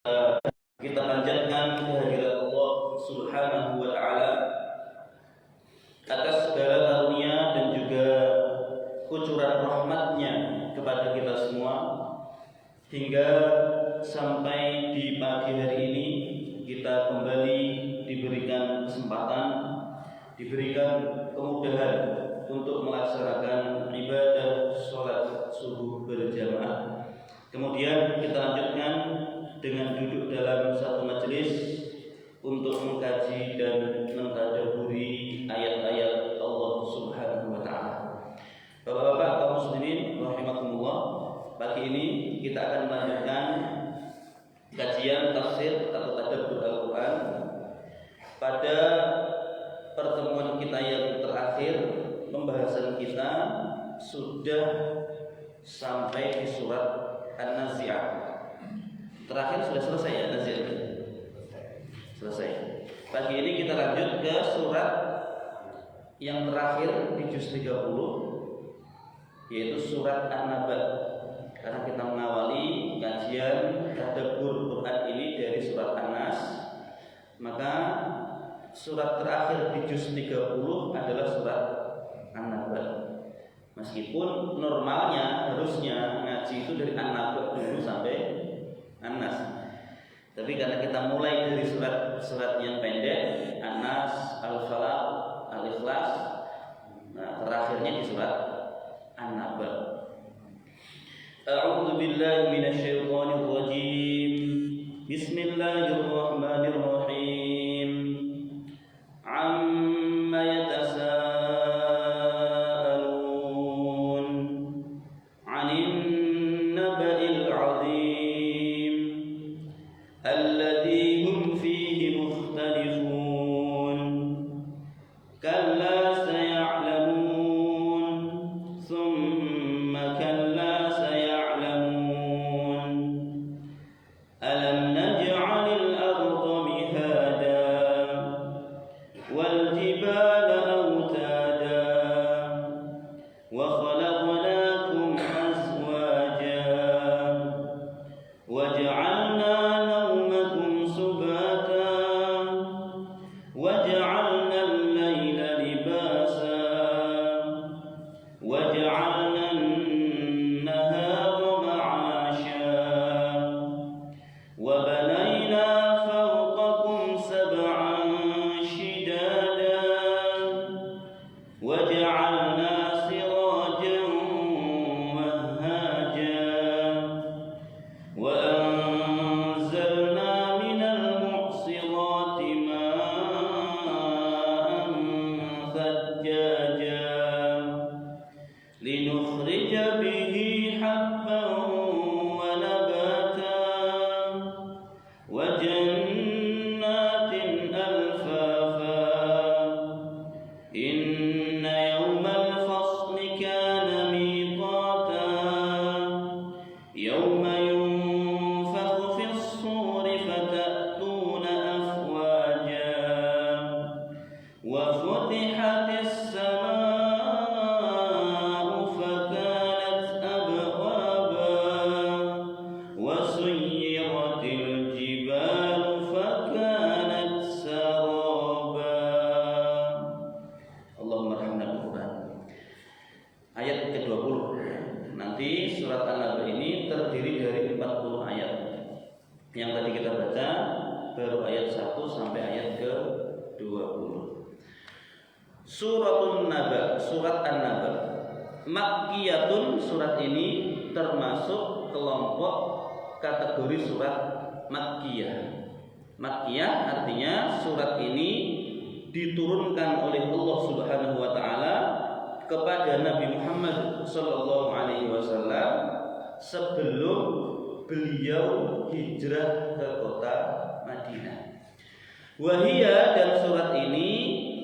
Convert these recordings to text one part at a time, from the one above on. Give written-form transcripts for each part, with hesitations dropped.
Kita panjatkan kehadirat Allah Subhanahu wa Ta'ala atas segala karunia dan juga kucuran rahmatnya kepada kita semua, hingga sampai di pagi hari ini kita kembali diberikan kesempatan, diberikan kemudahan untuk melaksanakan ibadah sholat subuh berjamaah. Kemudian kita lanjutkan dengan duduk dalam satu majelis untuk mengkaji dan mentadabburi ayat-ayat Allah Subhanahu wa Ta'ala. Bapak-bapak kaum muslimin rahimakumullah, pagi ini kita akan melanjutkan kajian tafsir atau tadabbur Al-Qur'an. Pada pertemuan kita yang terakhir, pembahasan kita sudah sampai di surat An-Nazi'at. Terakhir sudah selesai ya Nazi'at? Selesai. Pagi ini kita lanjut ke surat yang terakhir di juz 30, yaitu surat An-Naba. Karena kita mengawali kajian tadabbur Quran ini dari surat An-Nas, maka surat terakhir di juz 30 adalah surat An-Naba. Meskipun normalnya harusnya ngaji itu dari An-Naba dulu sampai An-Nas, tapi karena kita mulai dari surat yang pendek, An-Nas, Al-Falaq, Al-Ikhlas, nah terakhirnya di surat An-Naba. A'udzu billahi minasyaitonir rajim. Bismillahirrahmanirrahim. Amma yatasaalun 'anil naba'il 'adzim alladzi hum fihi mukhtalifun. Kalla saya'lamun, thumma kalla saya'lamun. Alam naj'alil arda mihada wal jibala awtada wa khalaqnakum azwaja wa ja'alna nawmakum subata wa ja'alna al-layla libasa wa ja'alna an-nahara ma'asha wa banayna fawqakum sab'an shidada wa ja'alna sirajan wahhaja wa anzalna minal mu'sirati ma'an thajjaja linukhrija bihi habban wa nabatan wa jannatin alfafa. Inna yawmal fasli kana miqata yawma yunfakhu fis suri fatatuna afwaja wa futihatis samaa'u fakanat abwaba wa suyyiratil jibalu fakanat saraba. Allahumma rahmna bil Qur'an. Ayat ke-20. Nanti surat An-Naba ini terdiri dari 40 ayat. Yang tadi kita baca baru ayat 1 sampai ayat ke-20. Suratun Naba, surat An-Naba. Makkiyatun, surat ini termasuk kelompok kategori surat Makkiyah. Makkiyah artinya surat ini diturunkan oleh Allah Subhanahu wa Ta'ala kepada Nabi Muhammad sallallahu alaihi wasallam sebelum beliau hijrah ke kota Madinah. Wahia, dan surat ini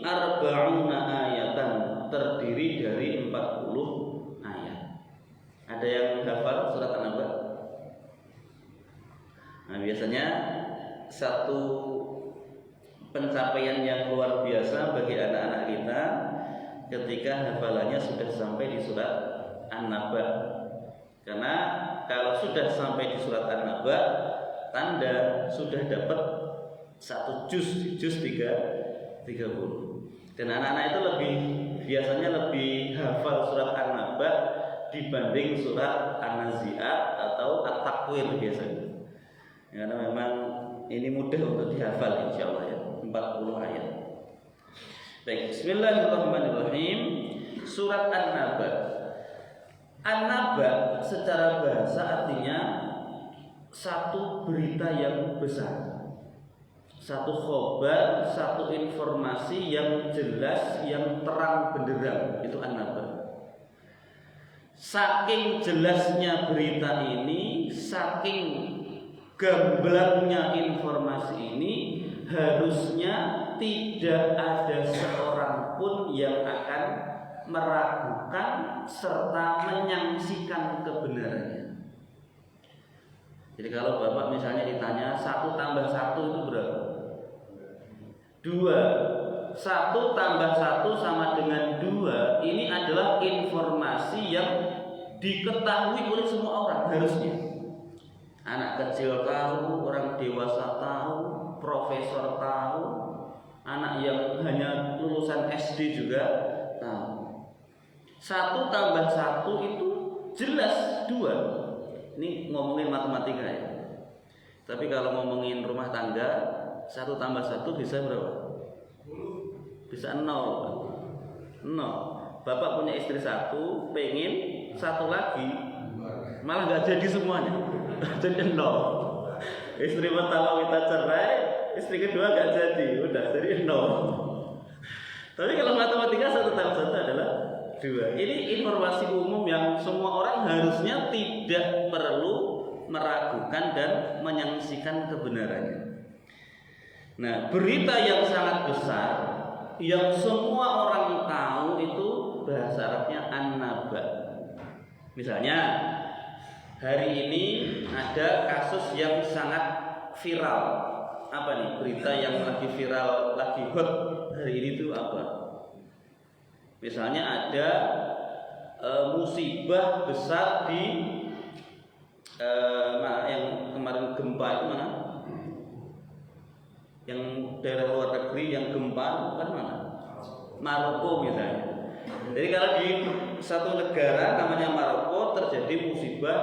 arba'una ayatan, terdiri dari 40 ayat. Ada yang hafal surat An-Naba? Nah, biasanya satu pencapaian yang luar biasa bagi anak-anak kita ketika hafalannya sudah sampai di surat An-Naba. Karena kalau sudah sampai di surat An-Naba, tanda sudah dapat 1 juz 30. Dan anak-anak itu biasanya lebih hafal surat An-Naba dibanding surat An-Nazi'at atau At-Takwir biasanya. Karena memang ini mudah untuk dihafal insyaallah ya, 40 ayat. Baik, bismillahirrahmanirrahim. Surat An-Naba. An-Naba secara bahasa artinya satu berita yang besar, satu khobar, satu informasi yang jelas, yang terang benderang. Itu An-Naba. Saking jelasnya berita ini, saking gamblangnya informasi ini, harusnya tidak ada seorang pun yang akan meragukan serta menyaksikan kebenarannya. Jadi kalau Bapak misalnya ditanya 1 tambah 1 itu berapa? 2. 1 tambah 1 sama dengan 2. Ini adalah informasi yang diketahui oleh semua orang harusnya. Anak kecil tahu, orang dewasa tahu, profesor tahu, anak yang hanya lulusan SD juga tahu. 1 tambah 1 itu jelas 2. Ini ngomongin matematika ya. Tapi kalau ngomongin rumah tangga, 1 tambah 1 bisa berapa? Bisa 0. Bapak punya istri 1, pengen 1 lagi, malah nggak jadi semuanya. Jadi 0. Istri pertama kita cerai, istri kedua nggak jadi, udah jadi 0. Tapi kalau matematika 1 tambah 1 adalah 2. Ini informasi umum yang semua orang harusnya tidak perlu meragukan dan menyaksikan kebenarannya. Nah, berita yang sangat besar yang semua orang tahu itu bahasa Arabnya An-Naba. Misalnya hari ini ada kasus yang sangat viral. Apa nih berita yang lagi viral, lagi hot hari ini itu apa? Misalnya ada musibah besar di yang kemarin gempa itu mana? Yang daerah luar negeri yang gempa kan mana? Maroko misalnya. Jadi kalau di satu negara namanya Maroko terjadi musibah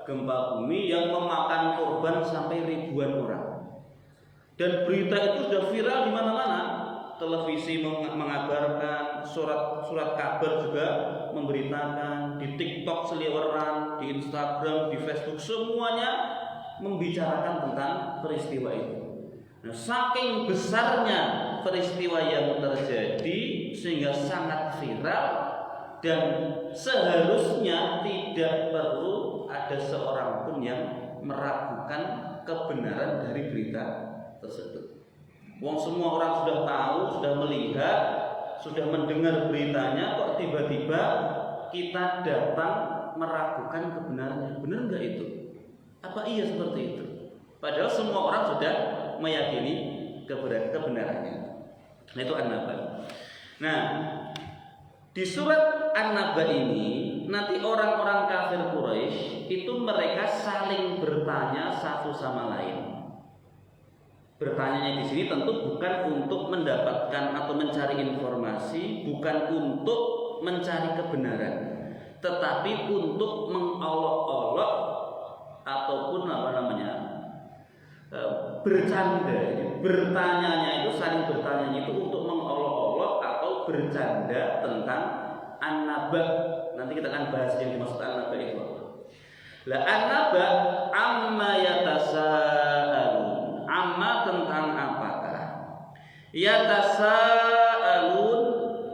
gempa bumi yang memakan korban sampai ribuan orang. Dan berita itu sudah viral di mana-mana. Televisi mengabarkan, surat kabar juga memberitakan, di TikTok seliweran, di Instagram, di Facebook, semuanya membicarakan tentang peristiwa itu. Nah, saking besarnya peristiwa yang terjadi sehingga sangat viral dan seharusnya tidak perlu ada seorang pun yang meragukan kebenaran dari berita tersebut. Wong semua orang sudah tahu, sudah melihat, sudah mendengar beritanya, kok tiba-tiba kita datang meragukan kebenarannya. Benar nggak itu? Apa iya seperti itu? Padahal semua orang sudah meyakini kebenarannya. Nah, itu An-Naba. Nah, di surat An-Naba ini nanti orang-orang kafir Quraisy itu mereka saling bertanya satu sama lain. Bertanyanya di sini tentu bukan untuk mendapatkan atau mencari informasi, bukan untuk mencari kebenaran, tetapi untuk mengolok-olok ataupun bercanda. Bertanyanya itu saling bertanyanya itu untuk mengolok-olok atau bercanda tentang An-Naba. Nanti kita akan bahas yang dimaksud An-Naba itu. Lah An-Naba amma yatasaalun. Amma tentang apakah? Yatasaalun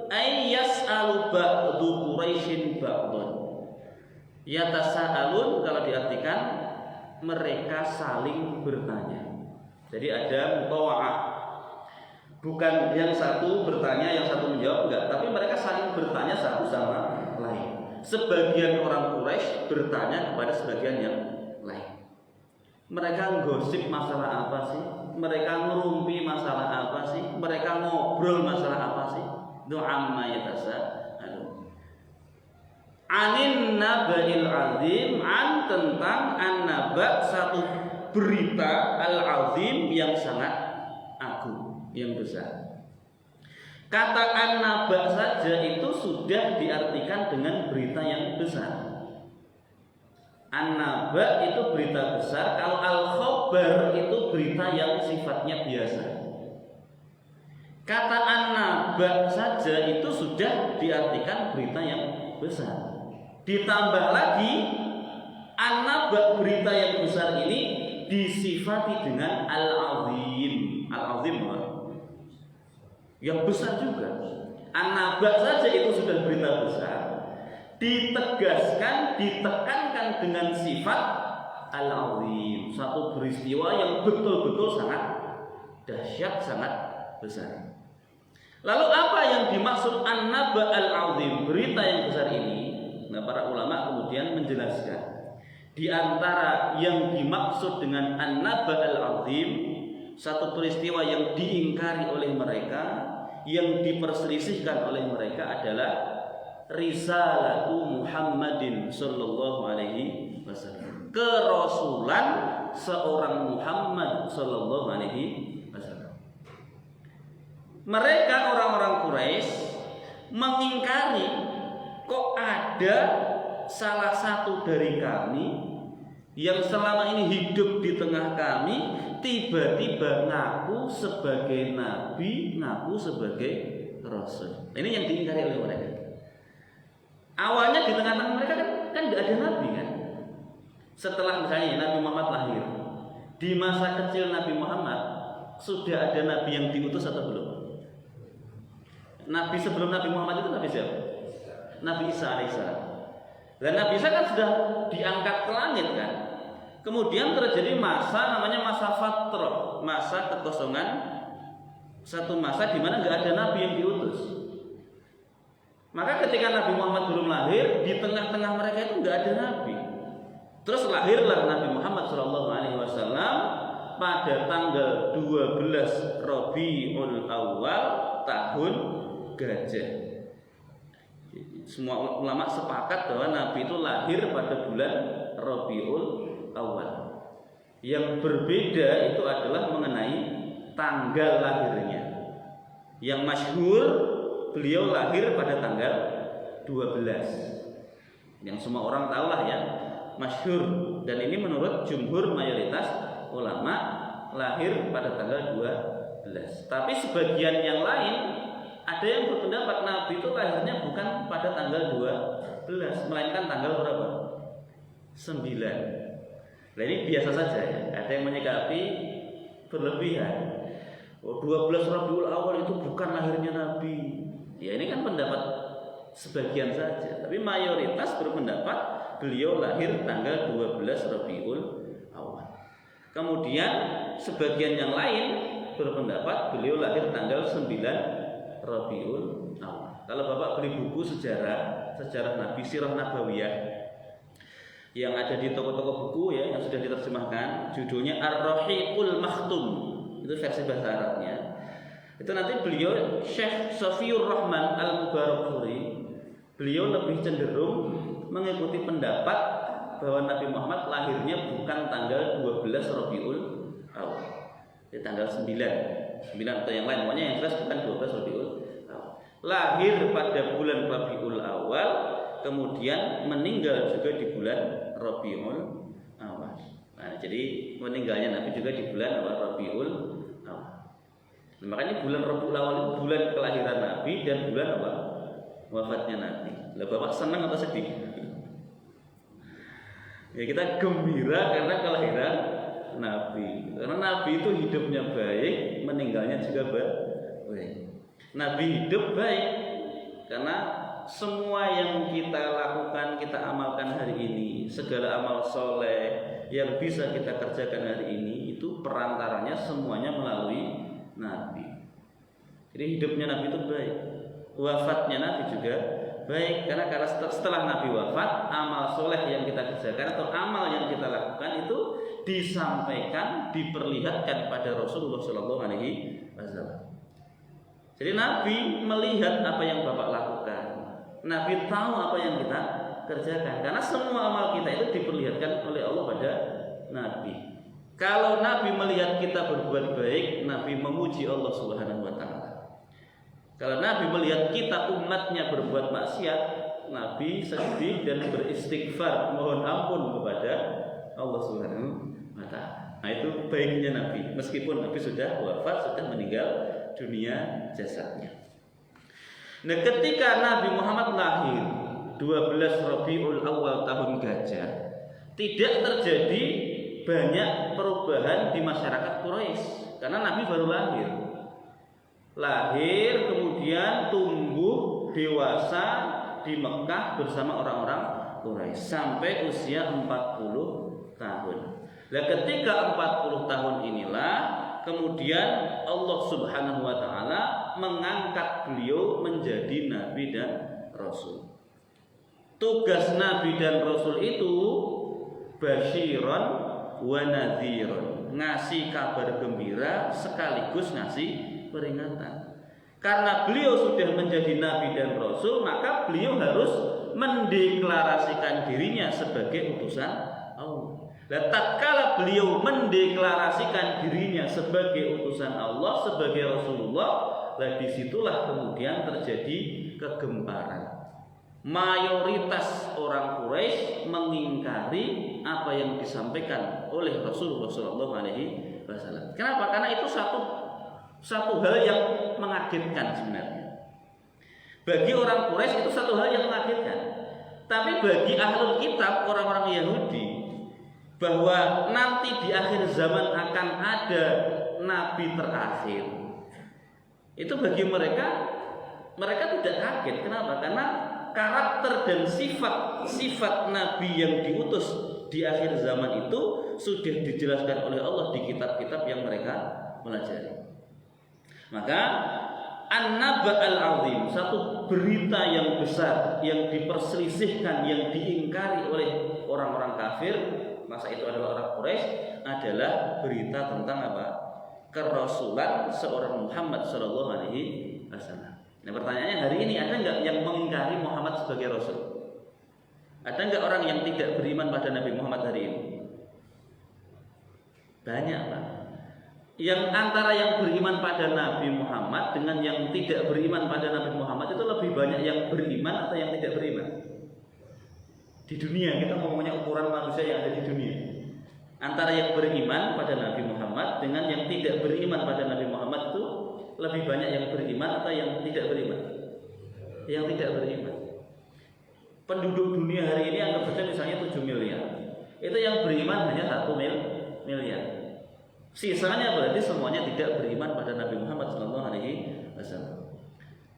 ay yas'alu ba'du Quraisyin ba'dun. Yatasaalun kalau diartikan mereka saling bertanya. Jadi ada mutawa'ah. Bukan yang satu bertanya, yang satu menjawab, enggak, tapi mereka saling bertanya satu sama lain. Sebagian orang Quraisy bertanya kepada sebagian yang lain. Mereka gosip masalah apa sih? Mereka ngerumpi masalah apa sih? Mereka ngobrol masalah apa sih? Itu amma yatasaalun. Anin naba'il azim, an tentang an-naba, satu berita al-azim yang sangat agung, yang besar. Kata an-naba saja itu sudah diartikan dengan berita yang besar. An-naba itu berita besar, kalau al-khabar itu berita yang sifatnya biasa. Kata an-naba saja itu sudah diartikan berita yang besar. Ditambah lagi an-naba berita yang besar ini disifati dengan al-azim. Al-azim yang besar juga. An-naba saja itu sudah berita besar, ditegaskan, ditekankan dengan sifat al-azim, satu peristiwa yang betul-betul sangat dahsyat, sangat besar. Lalu apa yang dimaksud an-naba al-azim, berita yang besar ini? Nah, para ulama kemudian menjelaskan, di antara yang dimaksud dengan an-naba al-azim, satu peristiwa yang diingkari oleh mereka, yang diperselisihkan oleh mereka adalah risalatu Muhammadin sallallahu alaihi wasallam, kerasulan seorang Muhammad sallallahu alaihi wasallam. Mereka orang-orang Quraisy mengingkari, kok ada salah satu dari kami yang selama ini hidup di tengah kami tiba-tiba ngaku sebagai nabi, ngaku sebagai rasul. Ini yang diingkari oleh mereka. Awalnya di tengah-tengah mereka kan nggak ada nabi kan. Setelah misalnya Nabi Muhammad lahir, di masa kecil Nabi Muhammad sudah ada nabi yang diutus atau belum? Nabi sebelum Nabi Muhammad itu Nabi siapa? Nabi Isa alaihissalam. Dan Nabi Isa kan sudah diangkat ke langit kan. Kemudian terjadi masa namanya masa fatrah, masa kekosongan, satu masa di mana nggak ada nabi yang diutus. Maka ketika Nabi Muhammad belum lahir, di tengah-tengah mereka itu nggak ada nabi. Terus lahirlah Nabi Muhammad SAW pada tanggal 12 Rabiul Awal tahun Gajah. Semua ulama sepakat bahwa Nabi itu lahir pada bulan Rabiul Awal. Yang berbeda itu adalah mengenai tanggal lahirnya. Yang masyhur beliau lahir pada tanggal 12. Yang semua orang tahu lah ya, masyhur, dan ini menurut jumhur mayoritas ulama lahir pada tanggal 12. Tapi sebagian yang lain ada yang berpendapat Nabi itu lahirnya bukan pada tanggal 12, melainkan tanggal berapa? 9. Nah ini biasa saja ya. Ada yang menyikapi berlebihan. 12 Rabiul Awal itu bukan lahirnya Nabi. Ya ini kan pendapat sebagian saja. Tapi mayoritas berpendapat beliau lahir tanggal 12 Rabiul Awal. Kemudian sebagian yang lain berpendapat beliau lahir tanggal 9 Rabiul Awal. Kalau Bapak beli buku sejarah Nabi, Sirah Nabawiyah yang ada di toko-toko buku ya, yang sudah diterjemahkan, judulnya Ar-Rahiqul Makhtum, itu versi bahasa Arabnya. Itu nanti beliau Syekh Safiyur Rahman Al-Mubarakfuri, beliau lebih cenderung mengikuti pendapat bahwa Nabi Muhammad lahirnya bukan tanggal 12 Rabiul Awal, ya, tanggal 9 atau yang lain, pokoknya yang jelas bukan 12 Rabiul Awal. Lahir pada bulan Rabiul Awal, kemudian meninggal juga di bulan Rabiul Awal. Nah, jadi meninggalnya Nabi juga di bulan Rabiul Awal. Nah, makanya bulan Rabiul Awal itu bulan kelahiran Nabi dan bulan apa? Wafatnya Nabi. Lah Bapak senang atau sedih? Ya kita gembira karena kelahiran Nabi. Karena Nabi itu hidupnya baik, meninggalnya juga baik. Nabi hidup baik karena semua yang kita lakukan, kita amalkan hari ini, segala amal soleh yang bisa kita kerjakan hari ini, itu perantaranya semuanya melalui Nabi. Jadi hidupnya Nabi itu baik, wafatnya Nabi juga baik, karena setelah Nabi wafat, amal soleh yang kita kerjakan atau amal yang kita lakukan itu disampaikan, diperlihatkan pada Rasulullah SAW. Jadi Nabi melihat apa yang Bapak lakukan, Nabi tahu apa yang kita kerjakan, karena semua amal kita itu diperlihatkan oleh Allah pada Nabi. Kalau Nabi melihat kita berbuat baik, Nabi memuji Allah Subhanahu wa taala. Kalau Nabi melihat kita umatnya berbuat maksiat, Nabi sedih dan beristighfar, mohon ampun kepada Allah Subhanahu wa taala. Nah, itu baiknya Nabi, meskipun Nabi sudah wafat, sudah meninggal dunia jasadnya. Nah, ketika Nabi Muhammad lahir 12 Rabiul Awal tahun Gajah, tidak terjadi banyak perubahan di masyarakat Quraisy karena Nabi baru lahir kemudian tumbuh dewasa di Mekah bersama orang-orang Quraisy sampai usia 40 tahun. Nah, ketika 40 tahun inilah kemudian Allah Subhanahu wa taala mengangkat beliau menjadi nabi dan rasul. Tugas nabi dan rasul itu basyiran wa nadhiran, ngasih kabar gembira sekaligus ngasih peringatan. Karena beliau sudah menjadi nabi dan rasul, maka beliau harus mendeklarasikan dirinya sebagai utusan Allah. Dan tatkala beliau mendeklarasikan dirinya sebagai utusan Allah, sebagai Rasulullah, lah disitulah kemudian terjadi kegemparan. Mayoritas orang Quraisy mengingkari apa yang disampaikan oleh Rasulullah SAW. Kenapa? Karena itu satu hal yang mengagetkan sebenarnya. Bagi orang Quraisy itu satu hal yang mengagetkan. Tapi bagi ahlul kitab, orang-orang Yahudi, bahwa nanti di akhir zaman akan ada nabi terakhir, itu bagi mereka tidak kaget. Kenapa? Karena karakter dan sifat nabi yang diutus di akhir zaman itu sudah dijelaskan oleh Allah di kitab-kitab yang mereka pelajari. Maka an-naba al-azim, satu berita yang besar yang diperselisihkan, yang diingkari oleh orang-orang kafir, masa itu adalah orang Quraisy, adalah berita tentang apa? Kerasulan seorang Muhammad sallallahu alaihi wasallam. Nah, pertanyaannya hari ini ada nggak yang mengingkari Muhammad sebagai Rasul? Ada nggak orang yang tidak beriman pada Nabi Muhammad hari ini? Banyak, Pak. Yang antara yang beriman pada Nabi Muhammad dengan yang tidak beriman pada Nabi Muhammad itu lebih banyak yang beriman atau yang tidak beriman? Di dunia, kita ngomongnya ukuran manusia yang ada di dunia. Antara yang beriman pada Nabi Muhammad dengan yang tidak beriman pada Nabi Muhammad itu lebih banyak yang beriman atau yang tidak beriman? Yang tidak beriman. Penduduk dunia hari ini anggap saja misalnya 7 miliar. Itu yang beriman hanya 1 miliar. Sisanya berarti semuanya tidak beriman pada Nabi Muhammad SAW.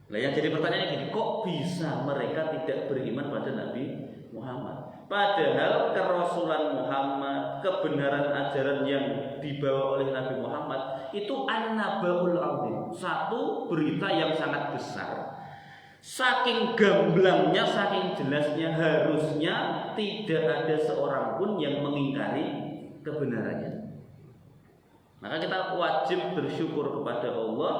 Nah, yang jadi pertanyaan gini, kok bisa mereka tidak beriman pada Nabi Muhammad? Padahal kerasulan Muhammad, kebenaran ajaran yang dibawa oleh Nabi Muhammad itu an-nabaul azim, satu berita yang sangat besar. Saking gamblangnya, saking jelasnya, harusnya tidak ada seorang pun yang mengingkari kebenarannya. Maka kita wajib bersyukur kepada Allah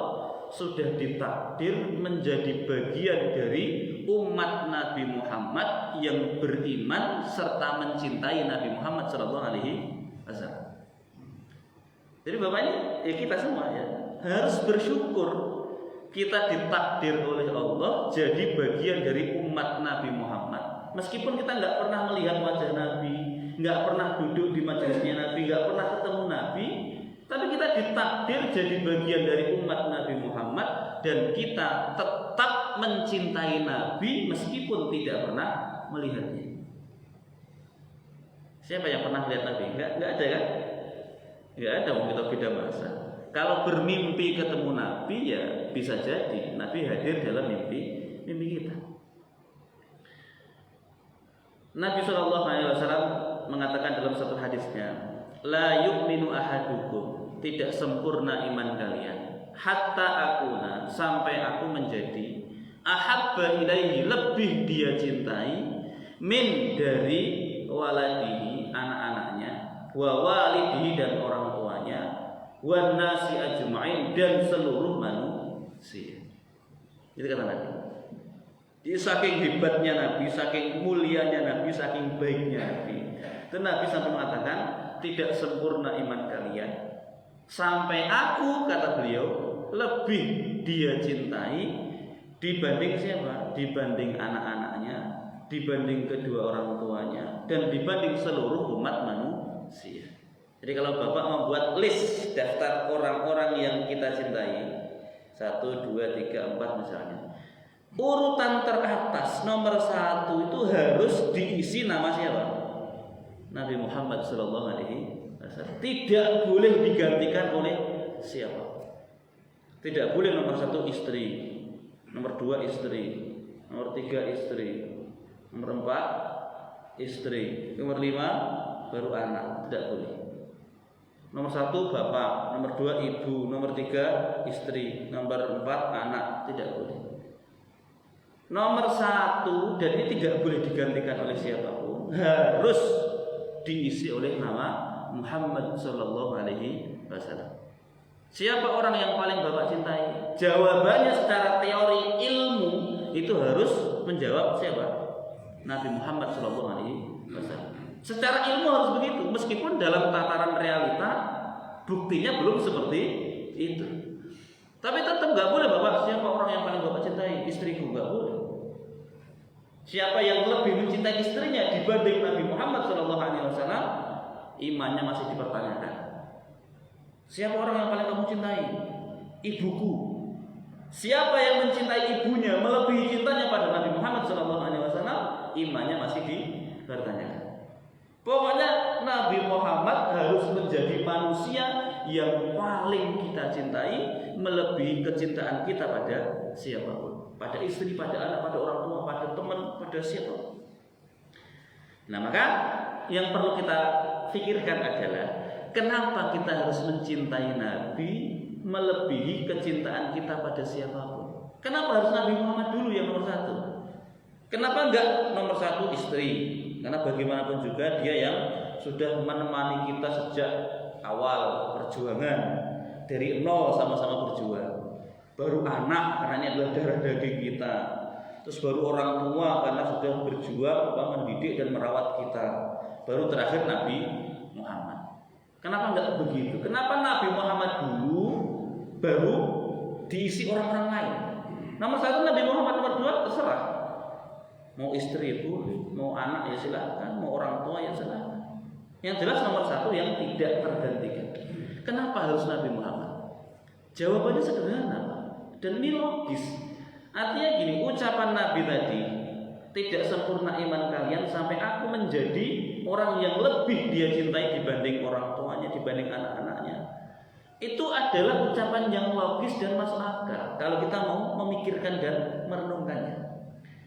sudah ditakdir menjadi bagian dari umat Nabi Muhammad yang beriman serta mencintai Nabi Muhammad SAW. Jadi Bapak ini ya kita semua ya harus bersyukur kita ditakdir oleh Allah jadi bagian dari umat Nabi Muhammad. Meskipun kita nggak pernah melihat wajah Nabi, nggak pernah duduk di majelisnya Nabi, nggak pernah ketemu Nabi, tapi kita ditakdir jadi bagian dari umat Nabi Muhammad dan kita tetap mencintai Nabi meskipun tidak pernah melihatnya. Siapa yang pernah melihat Nabi? Enggak ada kan? Enggak ada, kita beda masa. Kalau bermimpi ketemu Nabi ya bisa jadi Nabi hadir dalam mimpi kita. Nabi SAW mengatakan dalam satu hadisnya, la yu'minu ahadukum, tidak sempurna iman kalian, hatta akuna, sampai aku menjadi ahabba ilaihi, lebih dia cintai, min, dari waladihi, anak-anaknya, wa walidihi, dan orang tuanya, wa nasi ajma'in, dan seluruh manusia. Itu kata Nabi. Jadi saking hebatnya Nabi, saking mulianya Nabi, saking baiknya Nabi, itu Nabi sampai mengatakan tidak sempurna iman kalian sampai aku, kata beliau, lebih dia cintai dibanding siapa? Dibanding anak-anaknya, dibanding kedua orang tuanya, dan dibanding seluruh umat manusia. Jadi kalau Bapak membuat list daftar orang-orang yang kita cintai 1, 2, 3, 4 misalnya, urutan teratas nomor 1 itu harus diisi nama siapa? Nabi Muhammad SAW. Tidak boleh digantikan oleh siapa. Tidak boleh nomor 1 istri, nomor 2 istri, nomor 3 istri, nomor 4 istri, nomor 5 baru anak. Tidak boleh. Nomor 1 bapak, nomor 2 ibu, nomor 3 istri, nomor 4 anak. Tidak boleh. Nomor 1, dan ini tidak boleh digantikan oleh siapapun, harus diisi oleh nama Muhammad Sallallahu Alaihi Wasallam. Siapa orang yang paling Bapak cintai? Jawabannya secara teori ilmu itu harus menjawab siapa? Nabi Muhammad Sallallahu Alaihi Wasallam. Secara ilmu harus begitu, meskipun dalam tataran realita buktinya belum seperti itu. Tapi tetap nggak boleh Bapak, siapa orang yang paling Bapak cintai? Istriku, nggak boleh. Siapa yang lebih mencintai istrinya dibanding Nabi Muhammad SAW, imannya masih dipertanyakan. Siapa orang yang paling kamu cintai? Ibuku. Siapa yang mencintai ibunya melebihi cintanya pada Nabi Muhammad SAW, imannya masih dipertanyakan. Pokoknya Nabi Muhammad harus menjadi manusia yang paling kita cintai, melebihi kecintaan kita pada siapapun, pada istri, pada anak, pada orang tua, pada teman, pada siapa. Nah, maka yang perlu kita pikirkan adalah kenapa kita harus mencintai Nabi melebihi kecintaan kita pada siapapun. Kenapa harus Nabi Muhammad dulu yang nomor 1? Kenapa enggak nomor 1 istri? Karena bagaimanapun juga dia yang sudah menemani kita sejak awal perjuangan, dari nol sama-sama berjuang. Baru anak karena ini adalah darah daging kita. Terus baru orang tua karena sudah berjuang mendidik dan merawat kita. Baru terakhir Nabi Muhammad. Kenapa enggak begitu? Kenapa Nabi Muhammad dulu baru diisi orang-orang lain? Nomor 1 Nabi Muhammad, nomor 2 terserah. Mau istri boleh, mau anak ya silakan, mau orang tua ya silakan. Yang jelas nomor 1 yang tidak tergantikan. Kenapa harus Nabi Muhammad? Jawabannya sederhana, dan ini logis. Artinya gini, ucapan Nabi tadi, tidak sempurna iman kalian sampai aku menjadi orang yang lebih dia cintai dibanding orang tuanya, dibanding anak-anaknya. Itu adalah ucapan yang logis dan masuk akal kalau kita mau memikirkan dan merenungkannya.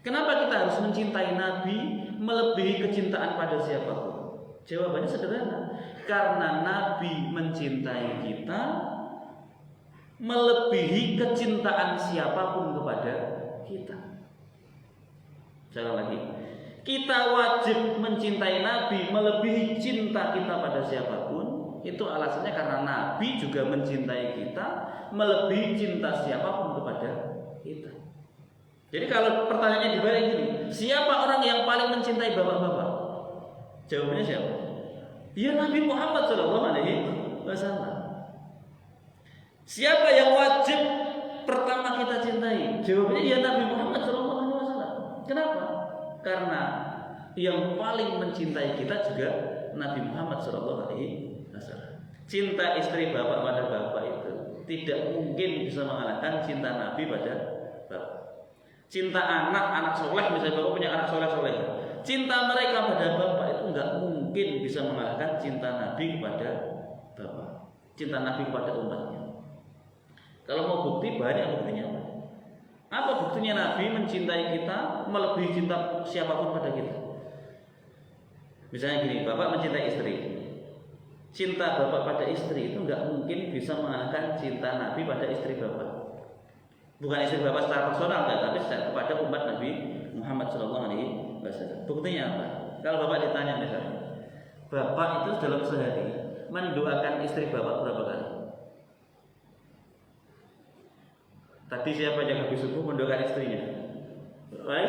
Kenapa kita harus mencintai Nabi melebihi kecintaan pada siapapun? Jawabannya sederhana, karena Nabi mencintai kita melebihi kecintaan siapapun kepada kita. Sekali lagi, kita wajib mencintai Nabi melebihi cinta kita pada siapapun. Itu alasannya karena Nabi juga mencintai kita melebihi cinta siapapun kepada kita. Jadi kalau pertanyaannya dibalik gini, siapa orang yang paling mencintai bapak-bapak? Jawabannya siapa? Ya Nabi Muhammad SAW. Siapa yang wajib pertama kita cintai? Jawabannya ya Nabi Muhammad SAW. Kenapa? Karena yang paling mencintai kita juga Nabi Muhammad SAW. Cinta istri bapak pada bapak itu tidak mungkin bisa mengalahkan cinta Nabi pada bapak. Cinta anak soleh, misalnya bapak punya anak soleh, cinta mereka pada bapak itu nggak mungkin bisa mengalahkan cinta Nabi kepada bapak, cinta Nabi kepada umatnya. Kalau mau bukti, banyak buktinya. Apa buktinya Nabi mencintai kita melebihi cinta siapapun pada kita? Misalnya gini, bapak mencintai istri, cinta bapak pada istri itu nggak mungkin bisa mengalahkan cinta Nabi pada istri bapak. Bukan istri bapak secara personal enggak, tapi kepada umat Nabi Muhammad SAW. Buktinya apa? Kalau bapak ditanya misalnya, bapak itu dalam sehari mendoakan istri bapak berapa kali? Tadi siapa yang habis subuh mendoakan istrinya?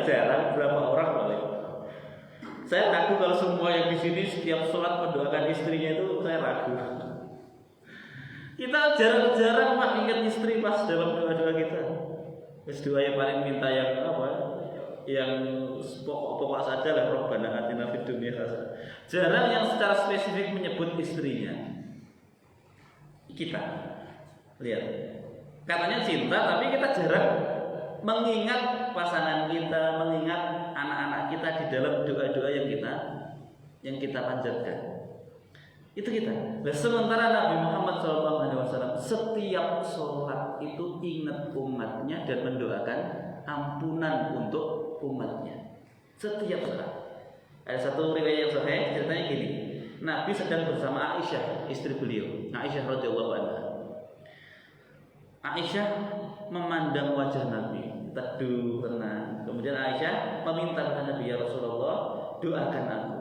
Jarang, berapa orang boleh? Saya ragu kalau semua yang di sini setiap sholat mendoakan istrinya itu, saya ragu. Kita jarang-jarang Pak ingat istri pas dalam doa-doa kita. Terus doa yang paling minta yang apa? Yang pokok-pokok saja lah, Rabbana atina fid dunya hasanah. Jarang yang secara spesifik menyebut istrinya. Kita lihat, katanya cinta, tapi kita jarang mengingat pasangan kita, mengingat anak-anak kita di dalam doa-doa yang kita panjatkan. Itu kita. Nah, sementara Nabi Muhammad SAW setiap sholat itu ingat umatnya dan mendoakan ampunan untuk umatnya. Setiap sholat. Ada satu riwayat yang sahih ceritanya gini. Nabi sedang bersama Aisyah, istri beliau, Aisyah radhiyallahu anha. Aisyah memandang wajah Nabi, teduh, tenang. Kemudian Aisyah meminta kepada Nabi, ya Rasulullah, doakan aku.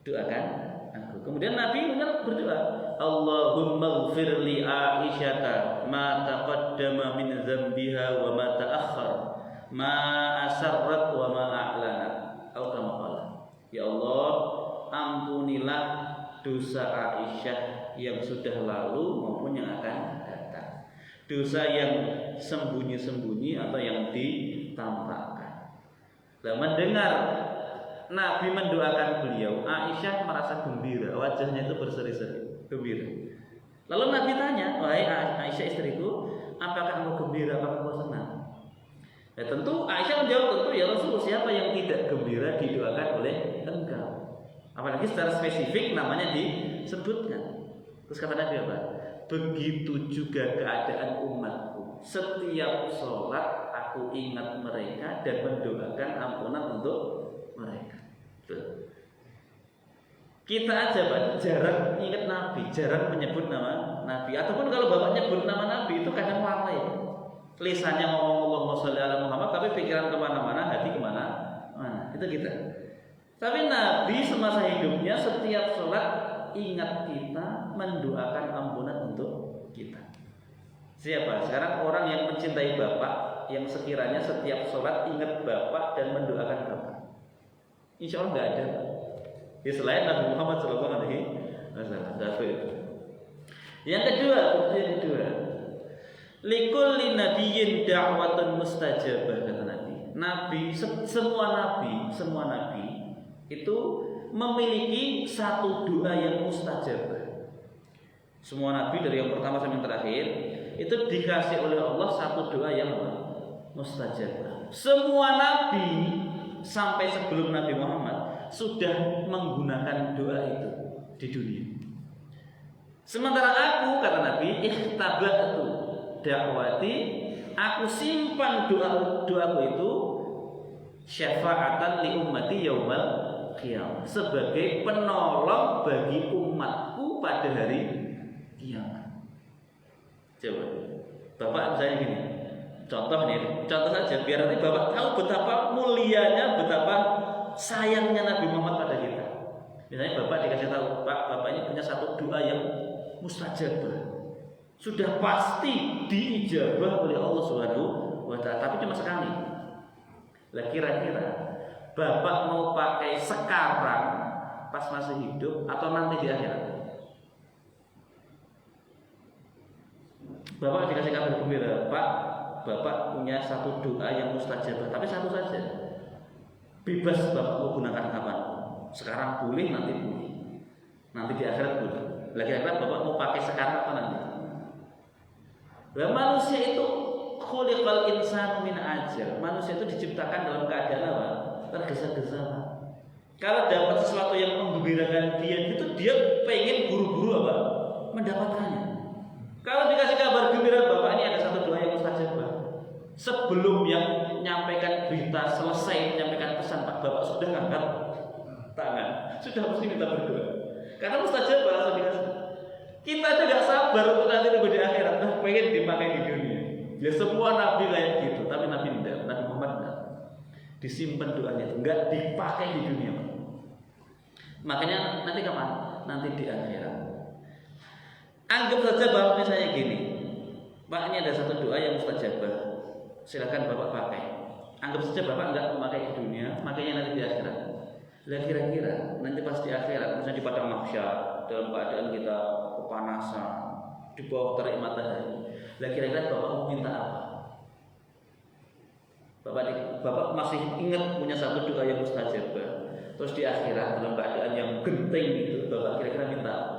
Doakan aku. Kemudian Nabi berdoa, Allahumma ighfir li Aisyata ma taqaddama min dzambiha wa ma ta'akhkhar, ma asarrat wa ma a'lanat. Atau kama qala. Ya Allah, ampunilah dosa Aisyah yang sudah lalu maupun yang akan datang. Dosa yang sembunyi-sembunyi atau yang ditampakkan. Nah, mendengar Nabi mendoakan beliau, Aisyah merasa gembira, wajahnya itu berseri-seri, gembira. Lalu Nabi tanya, wahai Aisyah istriku, apakah engkau gembira, apakah engkau senang? Ya, tentu Aisyah menjawab, tentu ya Rasul, siapa yang tidak gembira didoakan oleh engkau? Apalagi secara spesifik namanya disebutkan. Terus kata Nabi apa? Begitu juga keadaan umatku. Setiap sholat aku ingat mereka dan mendoakan ampunan untuk mereka. Kita aja Pak jarang ingat Nabi, jarang menyebut nama Nabi. Ataupun kalau bapak nyebut nama Nabi itu kadang lalai. Lisannya ngomong Allahumma sholli ala Muhammad, tapi pikiran kemana-mana, hati kemana-mana. Itu kita. Tapi Nabi semasa hidupnya setiap sholat ingat kita, mendoakan ampunan untuk kita. Siapa? Sekarang orang yang mencintai bapak, yang sekiranya setiap sholat ingat bapak dan mendoakan bapak. Insya Allah nggak ada. Ya selain Nabi Muhammad SAW. Yang kedua, likulli nabiyyin da'watun mustajabah, kata Nabi. Semua nabi itu memiliki satu doa yang mustajabah. Semua nabi dari yang pertama sampai yang terakhir itu dikasih oleh Allah satu doa yang mustajabah. Semua nabi sampai sebelum Nabi Muhammad sudah menggunakan doa itu di dunia. Sementara aku, kata Nabi, ikhtabatu dakwati, aku simpan doaku itu syafaatan li ummati yaumal qiyamah, sebagai penolong bagi umatku pada hari kiamat. Coba, Bapak misalnya gini, contoh saja biar nanti Bapak tahu betapa mulianya, betapa sayangnya Nabi Muhammad pada kita. Misalnya Bapak dikasih tahu, Pak, Bapak ini punya satu doa yang mustajabah, sudah pasti diijabah oleh Allah Subhanahu wa Ta'ala, tapi cuma sekali. Lah kira-kira Bapak mau pakai sekarang pas masih hidup atau nanti di akhirat? Bapak dikasih kabar gembira, Pak, Bapak punya satu doa yang mustajabah, tapi satu saja. Bebas Bapak mau gunakan kapan. Sekarang boleh, nanti boleh. Nanti di akhirat boleh. Lah kira-kira Bapak mau pakai sekarang atau nanti? Lah manusia itu khuliqal insanu min ajal. Manusia itu diciptakan dalam keadaan apa? Tergesa-gesa. Kalau dapat sesuatu yang menggembirakan dia, itu dia pengen buru-buru apa? Mendapatkannya. Kalau dikasih kabar gembira, Bapak ini ada satu doa yang mustajabah. Sebelum yang menyampaikan berita selesai menyampaikan pesan, Pak, Bapak sudah angkat tangan, sudah mesti minta berdoa. Karena mustajabah langsung dikasih. Kita tidak sabar untuk nanti nunggu di akhirat, pengen dipakai di dunia. Ya semua nabi kayak gitu, tapi Nabi tidak, Nabi Muhammad tidak. Disimpan doanya itu, enggak dipakai di dunia, Pak. Makanya nanti kapan? Nanti di akhirat. Anggap saja bahwa misalnya gini, Pak, ini ada satu doa yang mustajabah, silakan Bapak pakai. Anggap saja Bapak enggak memakai di dunia, makanya nanti di akhirat. Lah kira-kira nanti pas di akhirat, misalnya di padang mahsyar, dalam keadaan kita kepanasan, di bawah terik matahari. Lah kira-kira Bapak mau minta apa? Bapak masih ingat punya satu doa yang mustajab. Terus di akhirat dalam keadaan yang genting itu, Bapak kira-kira minta apa?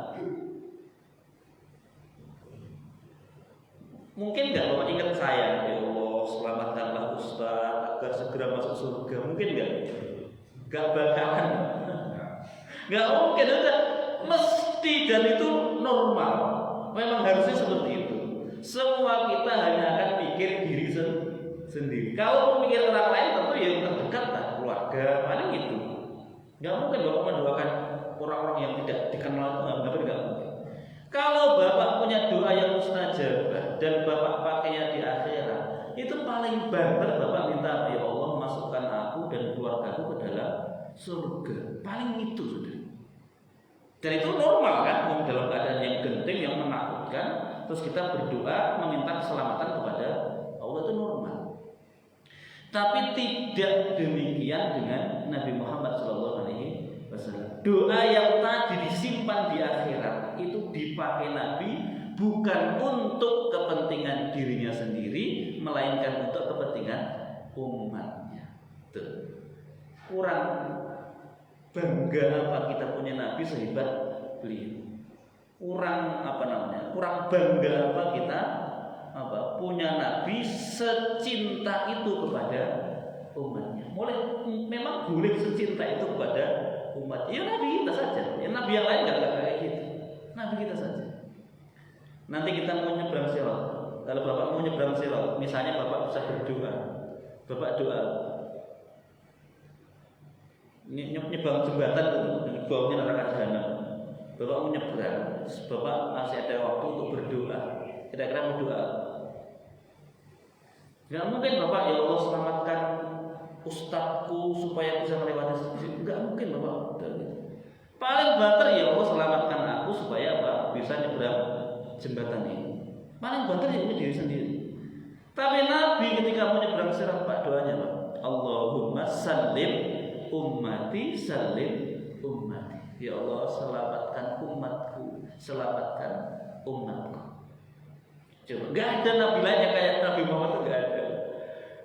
Mungkin nggak Bapak ingat saya, ya Allah selamatkanlah Ustaz agar segera masuk surga. Mungkin nggak? Nggak bakalan. Nggak mungkin. Mesti dan itu normal. Memang harusnya seperti itu. Semua kita hanya akan pikir diri sendiri. Kalau memikir orang lain tentu yang terdekat lah, keluarga, paling itu. Nggak mungkin Bapak mendoakan orang-orang yang tidak dikenal, nggak mungkin. Kalau Bapak punya doa yang mustajab dan Bapak pakainya di akhirat, itu paling banter Bapak minta, ya Allah masukkan aku dan keluargaku ke dalam surga. Paling itu sudah. Dan itu normal kan, dalam keadaan yang genting, yang menakutkan, terus kita berdoa meminta keselamatan kepada Allah, itu normal. Tapi tidak demikian dengan Nabi Muhammad SAW. Doa yang tadi disimpan di akhirat itu dipakai Nabi bukan untuk kepentingan dirinya sendiri, melainkan untuk kepentingan umatnya. Tuh. Kurang bangga apa kita punya Nabi sehebat beliau. Kurang kurang bangga apa kita punya Nabi secinta itu kepada umatnya. Memang boleh secinta itu kepada umat. Ya Nabi kita saja. Ya Nabi yang lain nggak kayak gitu. Nabi kita saja. Nanti kita mau nyebrang sirat. Kalau Bapak mau nyebrang sirat, misalnya Bapak bisa berdoa. Bapak doa. Nyebrang jembatan itu bawahnya neraka jahanam. Bapak mau nyebrang. Bapak masih ada waktu untuk berdoa. Kira-kira mau doa. Nggak mungkin Bapak, ya Allah selamatkan ustadku supaya bisa melewati sini. Enggak mungkin Bapak. Paling banter, ya Allah selamatkan aku supaya bisa nyebrang jembatan ini. Paling banter ya diri sendiri. Tapi Nabi ketika mau nyebrang sirat Pak, doanya Pak, Allahumma sallim ummati sallim ummati. Ya Allah selamatkan umatku, selamatkan umatku. Coba, enggak ada nabi lain yang kayak Nabi Muhammad, itu enggak ada.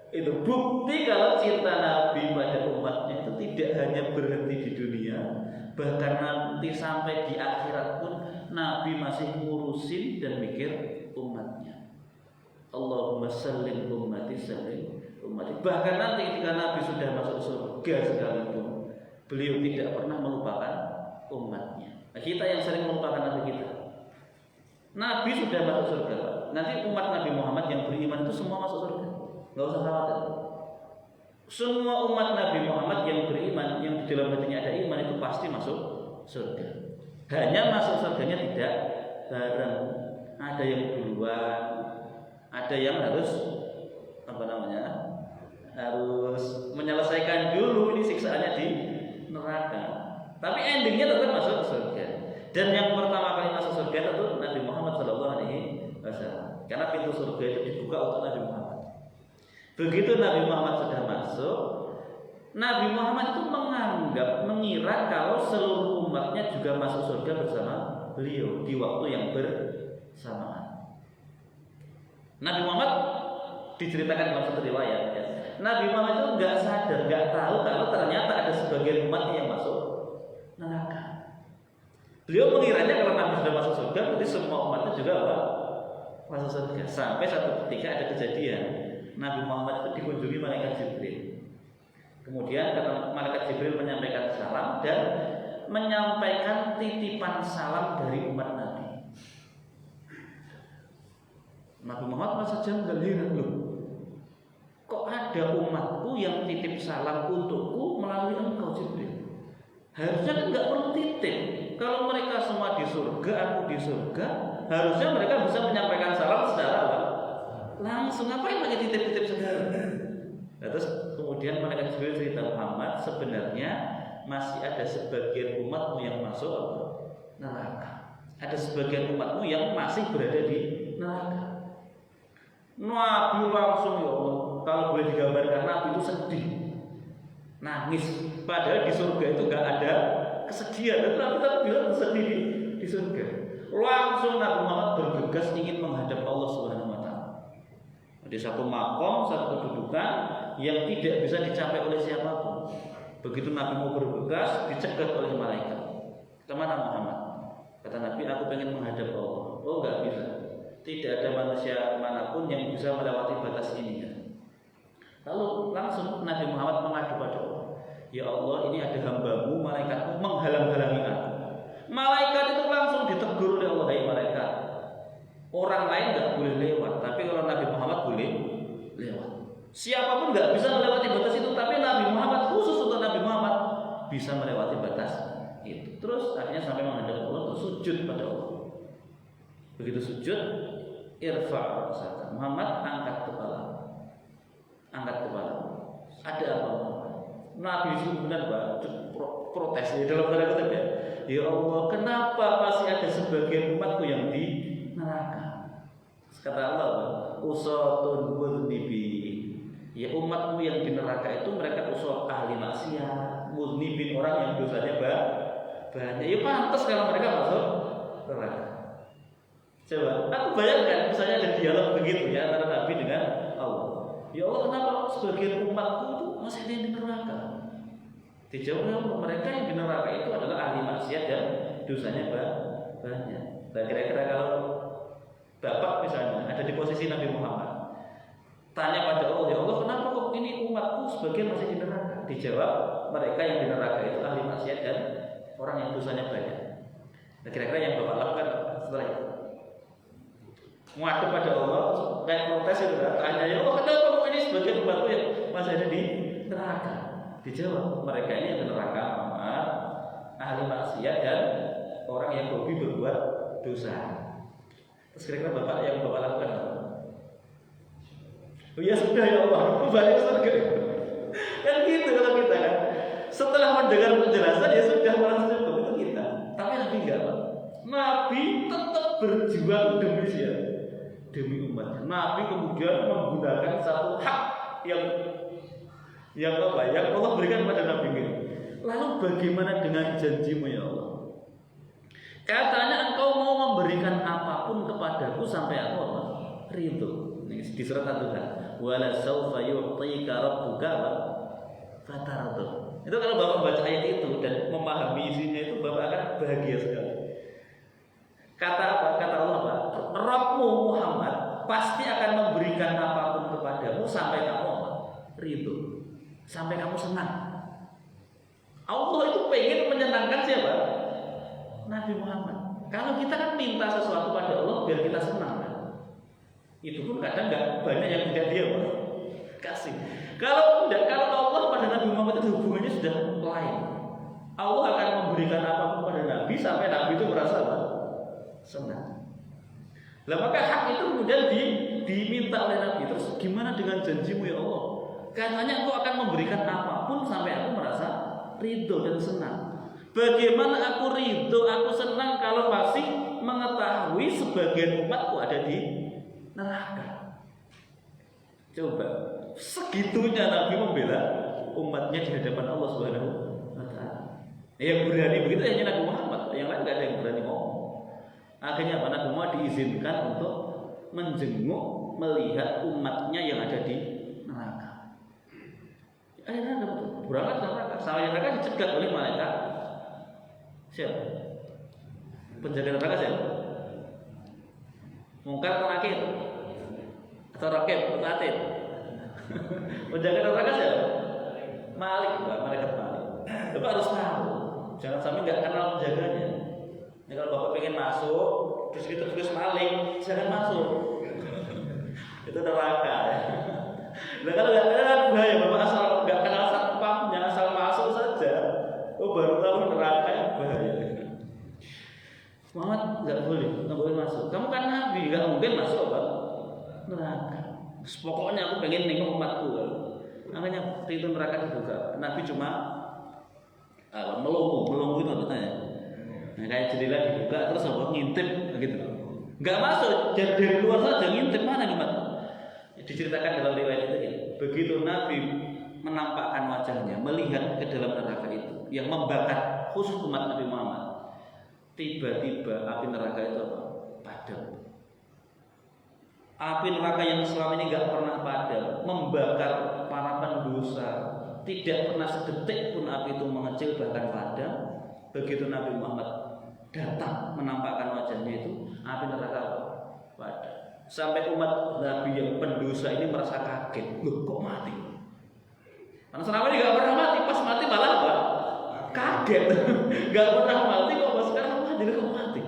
Itu bukti kalau cinta Nabi pada umatnya itu tidak hanya berhenti di dunia, bahkan nanti sampai di akhirat pun Nabi masih ngurusin dan mikir umatnya. Allahumma sallim ummati sallim ummati. Bahkan nanti ketika Nabi sudah masuk surga sekalipun, beliau tidak pernah melupakan umatnya. Nah, kita yang sering melupakan Nabi kita. Nabi sudah masuk surga, Pak. Nanti umat Nabi Muhammad yang beriman itu semua masuk surga. Nggak usah khawatir. Semua umat Nabi Muhammad yang beriman, yang di dalam hatinya ada iman, itu pasti masuk surga. Hanya masuk surganya tidak bareng. Ada yang duluan, ada yang harus harus menyelesaikan dulu ini siksaannya di neraka. Tapi endingnya tetap masuk surga. Dan yang pertama kali masuk surga itu Nabi Muhammad SAW. Karena pintu surga itu dibuka untuk Nabi Muhammad. Begitu Nabi Muhammad sudah masuk, Nabi Muhammad itu mengira kalau seluruh umatnya juga masuk surga bersama beliau di waktu yang bersamaan. Nabi Muhammad diceritakan dalam satu riwayat, ya. Nabi Muhammad itu nggak sadar, nggak tahu kalau ternyata ada sebagian umatnya yang masuk neraka. Beliau mengiranya kalau Nabi sudah masuk surga, berarti semua umatnya juga masuk surga. Sampai satu ketika ada kejadian, Nabi Muhammad itu dikunjungi malaikat Jibril. Kemudian malaikat Jibril menyampaikan salam dan menyampaikan titipan salam dari umat Nabi. Nabi Muhammad saja nggak heran, loh. Kok ada umatku yang titip salam untukku melalui engkau Jibril? Harusnya kan nggak perlu titip. Kalau mereka semua di surga, aku di surga, harusnya mereka bisa menyampaikan salam secara langsung. Ngapain pakai titip-titip segala? Nah, terus kemudian malaikat Jibril cerita, Muhammad, sebenarnya masih ada sebagian umatmu yang masuk neraka. Ada sebagian umatmu yang masih berada di neraka. Nabi langsung, ya Allah, kalau boleh digambarkan Nabi itu sedih. nangis. Padahal di surga itu nggak ada kesedihan. Dan Nabi bilang sedih di surga. Langsung Nabi Muhammad bergegas ingin menghadap Allah Subhanahu Wa Taala. Di satu makom, satu kedudukan yang tidak bisa dicapai oleh siapapun. Begitu Nabi mau bergegas, dicegat oleh malaikat. Kemana Muhammad? Kata Nabi, aku pengen menghadap Allah. Oh, nggak bisa. Tidak ada manusia manapun yang bisa melewati batas ini. Lalu langsung Nabi Muhammad mengadu pada Allah. Ya Allah, ini ada hambamu, malaikatmu menghalang-halangi aku. Malaikat itu langsung ditegur oleh Allah. Hai malaikat, orang lain nggak boleh lewat, tapi kalau Nabi Muhammad boleh lewat. Siapapun nggak bisa melewati batas itu, tapi Nabi Muhammad, khusus untuk Nabi Muhammad, bisa melewati batas itu. Terus akhirnya sampai menghadap Allah, terus sujud pada Allah. Begitu sujud, irfa' ra'saka. Muhammad, angkat kepala. Angkat kepala. Ada apa Muhammad? Nabi itu benar protes ya, dalam tanda kutip ya. Ya Allah, kenapa masih ada sebagian umatku yang di neraka? Kata Allah, usatun mudnibi. Ya umatmu yang di neraka itu mereka usat ahli maksiat, mudnibin, orang yang dosanya banyak. Ya pantas kalau mereka masuk neraka. Coba, aku bayangkan misalnya ada dialog begitu ya antara Nabi dengan Allah. Ya Allah, kenapa sebagian umatku itu masih ada yang di neraka? Dijawab oleh Allah, mereka yang di neraka itu adalah ahli maksiat dan dosanya banyak. Dan kira-kira kalau Bapak misalnya ada di posisi Nabi Muhammad, tanya pada Allah, ya Allah, kenapa kok ini umatku sebagian masih di neraka? Dijawab, mereka yang di neraka itu ahli maksiat dan orang yang dosanya banyak. Nah, kira-kira yang Bapak lakukan setelah itu? Menghadap pada Allah, kayak protes itu kan? Tanya, ya Allah, kenapa kok ini sebagian umatku yang masih ada di neraka? Dijawab, mereka ini yang di neraka Muhammad, ahli maksiat dan orang yang hobi berbuat dosa. Terus kira-kira Bapak yang Bapak lakukan apa? Oh ya sudah ya Allah, balik surga. Kan gitu kalau kita kan. Setelah mendengar penjelasan ya sudah merasa cukup, itu kita. Tapi Nabi enggak, Pak. Nabi tetap berjuang demi siapa? Demi umatnya. Nabi kemudian menggunakan satu hak yang apa? Yang Allah berikan pada Nabi ini. Lalu bagaimana dengan janjimu ya Allah? Katanya engkau mau memberikan apapun kepadaku sampai aku apa? Ridho. Ini di surat At-Taha. Wala saufa yu'tika rabbuka fatardu. Itu kalau Bapak baca ayat itu dan memahami isinya itu Bapak akan bahagia sekali. Kata apa? Kata Allah apa? Rabbmu Muhammad pasti akan memberikan apapun kepadamu sampai kamu apa? Ridho. Sampai kamu senang. Allah itu pengen menyenangkan siapa? Nabi Muhammad. Kalau kita kan minta sesuatu pada Allah biar kita senang kan? Itu pun kadang nggak banyak yang tidak dia kasih. Kalau Allah pada Nabi Muhammad itu hubungannya sudah lain. Allah akan memberikan apapun pada Nabi sampai Nabi itu merasa senang. Lah maka hak itu kemudian diminta oleh Nabi. Terus gimana dengan janjimu ya Allah? Katanya engkau akan memberikan apapun sampai aku merasa ridho dan senang. Bagaimana aku ridho, aku senang kalau masih mengetahui sebagian umatku ada di neraka. Coba, segitunya Nabi membela umatnya di hadapan Allah Subhanahu wa Ta'ala. Yang berani begitu hanya Nabi Muhammad, yang lain nggak ada yang berani ngomong. Akhirnya apa? Nabi Muhammad diizinkan untuk menjenguk, melihat umatnya yang ada di neraka. Akhirnya berangkat ke neraka. Sampai neraka dicegat oleh malaikat. Siapa? Penjaga neraka siapa? Mungkar atau nakir? Atau rakib atau atid? Penjaga neraka siapa? Malik, malaikat Malik. Bapak harus tahu. Jangan sampai nggak kenal penjaganya. Ini kalau Bapak pengen masuk, terus terus maling, jangan masuk. Itu neraka. Nah kalau nggak kenal bahaya, Bapak asal nggak kenal satpam, jangan asal masuk saja. Oh baru tahu neraka bahaya. Muhammad nggak boleh masuk. Kamu kan Nabi, nggak mungkin masuk apa? Neraka. Pokoknya aku pengen nengok umatku. Makanya pintu neraka dibuka. Nabi cuma melongo itu katanya. Nah, kayak jendela dibuka terus apa ngintip gitu. Nggak masuk dari luar saja ngintip mana nih Mat? Diceritakan dalam riwayat itu ya. Begitu Nabi menampakkan wajahnya, melihat ke dalam neraka itu yang membakar khusus umat Nabi Muhammad. Tiba-tiba api neraka itu apa? Padam. Api neraka yang selama ini nggak pernah padam, membakar para pendosa, tidak pernah sedetik pun api itu mengecil bahkan padam. Begitu Nabi Muhammad datang menampakkan wajahnya itu, api neraka padam. Sampai umat Nabi yang pendosa ini merasa kaget, loh kok mati? Karena selama ini nggak pernah mati, pas mati malah apa? Kaget, nggak pernah mati kok pas sekarang mati, kok mati?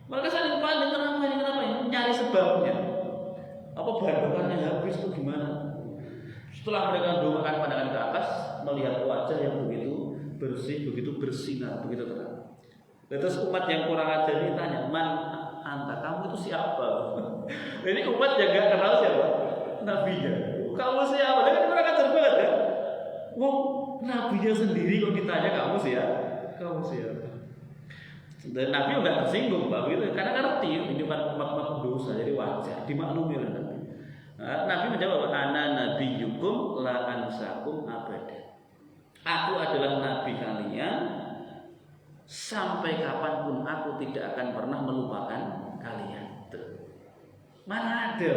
Mereka saling panik, kenapa ya? Nyari sebabnya. Apa bahan bakarnya habis tuh gimana? Setelah mereka doakan pandangan ke atas, melihat wajah yang begitu bersih, begitu bersinar, begitu terang. Terus umat yang kurang ajar ini tanya, man anta, kamu itu siapa? Ini umat yang gak kenal siapa? Nabinya. Kamu siapa? Dia kan kurang ajar banget ya. Wong nabinya sendiri kok ditanya kamu siapa? Kamu siapa? Dan Nabi nggak tersinggung Pak, gitu. Karena ngerti ini kan umat dosa, jadi wajar dimaklumi oleh Nabi. Nah, Nabi menjawab, ana nabiyyukum la ansakum abada. Aku adalah nabi kalian, sampai kapanpun aku tidak akan pernah melupakan kalian. Tuh. Mana ada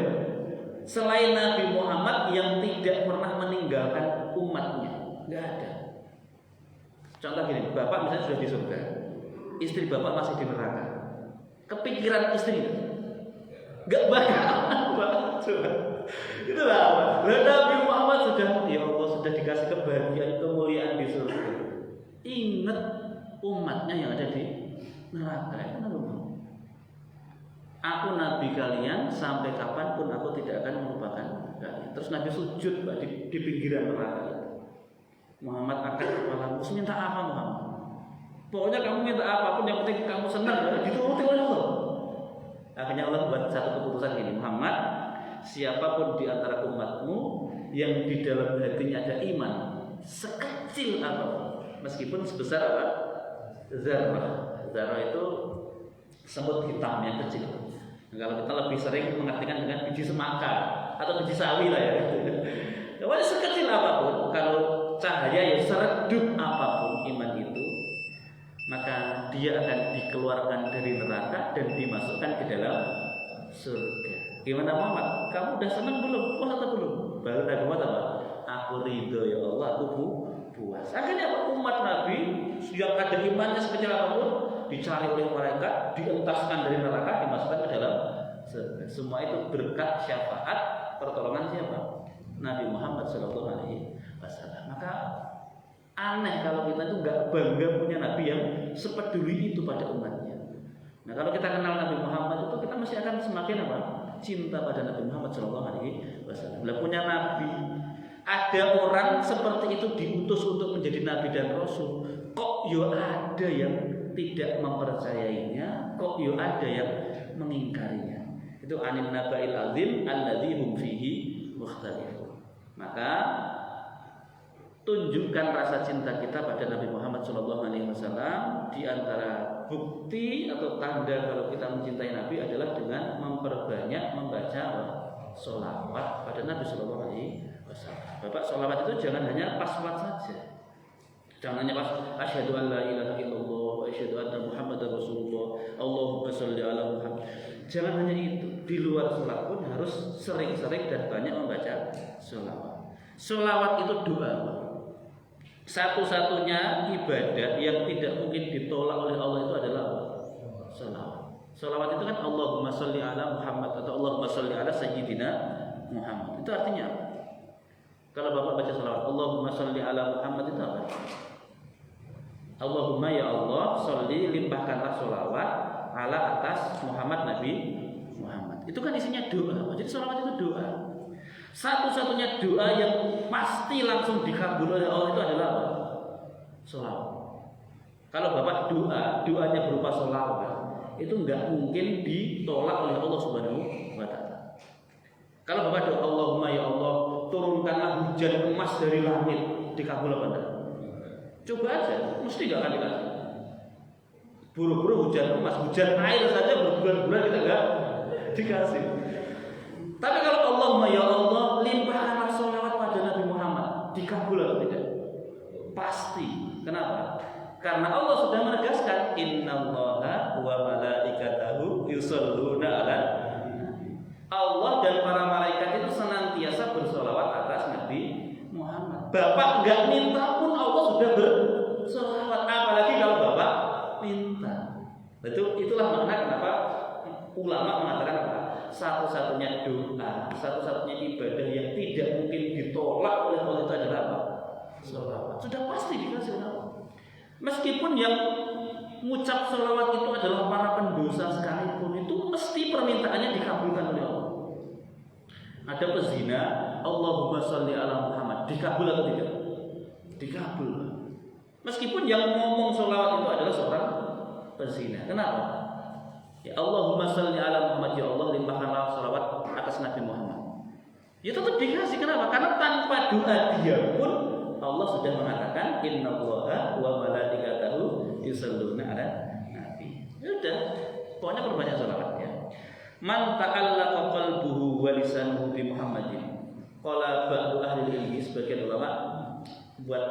selain Nabi Muhammad yang tidak pernah meninggalkan umatnya? Nggak ada. Contoh gini, bapak misalnya sudah di surga, istri bapak masih di neraka, kepikiran istri nggak bakal coba. Itulah Nabi Muhammad sudah, ya Allah, sudah dikasih kebahagiaan, kemuliaan di surga. Ingat umatnya yang ada di neraka. Itu Nabi Muhammad. Aku nabi kalian, sampai kapanpun aku tidak akan melupakan kalian. Terus Nabi sujud Pak, di pinggiran neraka. Muhammad angkat kepala, terus minta apa Muhammad? Pokoknya kamu minta apapun, yang penting kamu senang, dituruti oleh Allah. Akhirnya Allah buat satu keputusan gini, Muhammad, siapapun di antara umatmu yang di dalam hatinya ada iman, sekecil apapun, meskipun sebesar apa? Zarrah. Zarrah itu semut hitam yang kecil. Nah, kalau kita lebih sering mengartikan dengan biji semangka atau biji sawi lah ya. Pokoknya sekecil apapun, kalau cahaya yang seredup apapun iman itu, maka dia akan dikeluarkan dari neraka dan dimasukkan ke dalam surga. Gimana Muhammad? Kamu udah senang belum? Puas atau belum? Baru Nabi Muhammad apa? Aku ridho ya Allah, aku puas. Akhirnya apa? Umat Nabi yang ada imannya sekecil apapun dicari oleh malaikat, dientaskan dari neraka, dimasukkan ke dalam surga. Semua itu berkat syafaat pertolongan siapa? Nabi Muhammad SAW. Maka aneh kalau kita itu nggak bangga punya Nabi yang sepeduli itu pada umatnya. Nah kalau kita kenal Nabi Muhammad itu, kita masih akan semakin apa? Cinta pada Nabi Muhammad SAW. Lah punya Nabi, ada orang seperti itu diutus untuk menjadi Nabi dan Rasul. Kok yo ada yang tidak mempercayainya, kok yo ada yang mengingkarinya. Itu anin nabail azim alladzi hum fihi mukhtalifun. Maka tunjukkan rasa cinta kita pada Nabi Muhammad SAW. Di antara bukti atau tanda kalau kita mencintai Nabi adalah dengan memperbanyak membaca sholawat pada Nabi SAW. Bapak sholawat itu jangan hanya pas sholat saja. Jangan hanya pas asyhadu an la ilaha illallah wa asyhadu anna Muhammadar Rasulullah, Allahumma sholli ala Muhammad. Jangan hanya itu. Di luar sholat pun harus sering-sering dan banyak membaca sholawat. Sholawat itu doa. Satu-satunya ibadah yang tidak mungkin ditolak oleh Allah itu adalah sholawat. Sholawat itu kan Allahumma sholli ala Muhammad atau Allahumma sholli ala Sayyidina Muhammad. Itu artinya apa? Kalau Bapak baca sholawat Allahumma sholli ala Muhammad itu apa? Allahumma ya Allah sholli, limpahkanlah sholawat ala atas Muhammad Nabi Muhammad. Itu kan isinya doa. Jadi sholawat itu doa. Satu-satunya doa yang pasti langsung dikabul oleh Allah itu adalah apa? Sholawat. Kalau Bapak doanya berupa sholawat, itu nggak mungkin ditolak oleh Allah Subhanahu wa Ta'ala. Kalau Bapak doa Allahumma ya Allah turunkanlah hujan emas dari langit, dikabul apa enggak? Coba aja, mesti nggak akan dikasih. Buru-buru hujan emas, hujan air saja berbulan-bulan kita nggak dikasih. Tapi kalau Allahumma ya Allah limpahkanlah sholawat pada Nabi Muhammad, dikabul Karena Allah sudah menegaskan innallaha wa malaikatahu yusholluna 'alan Allah dan para malaikat itu senantiasa bersolawat atas Nabi Muhammad. Bapak enggak minta pun Allah sudah bersolawat, apalagi kalau Bapak minta. Itulah makna kenapa ulama mengatakan apa? Satu-satunya doa, satu-satunya ibadah yang tidak mungkin ditolak oleh Allah itu adalah apa? Sholawat. Sudah pasti dikasih oleh Allah. Meskipun yang mengucap sholawat itu adalah para pendosa sekalipun, itu mesti permintaannya dikabulkan oleh Allah. Ada pezina, Allahumma sholli ala Muhammad, dikabul atau tidak? Dikabul. Meskipun yang ngomong sholawat itu adalah seorang pezina. Kenapa? Ya Allahumma sholli ala Muhammad, ya Allah limpahkanlah sholawat atas Nabi Muhammad. Ya tetap dikasih. Kenapa? Karena tanpa doa dia pun Allah sudah mengatakan innallaha wa malaikatahu yusholluna 'alan nabi. Ya udah, pokoknya perbanyak sholawat ya. Man ta'allaqa qalbuhu wa lisanuhu bi Muhammadin. Qala ba'du ahli ilmi, sebagian ulama buat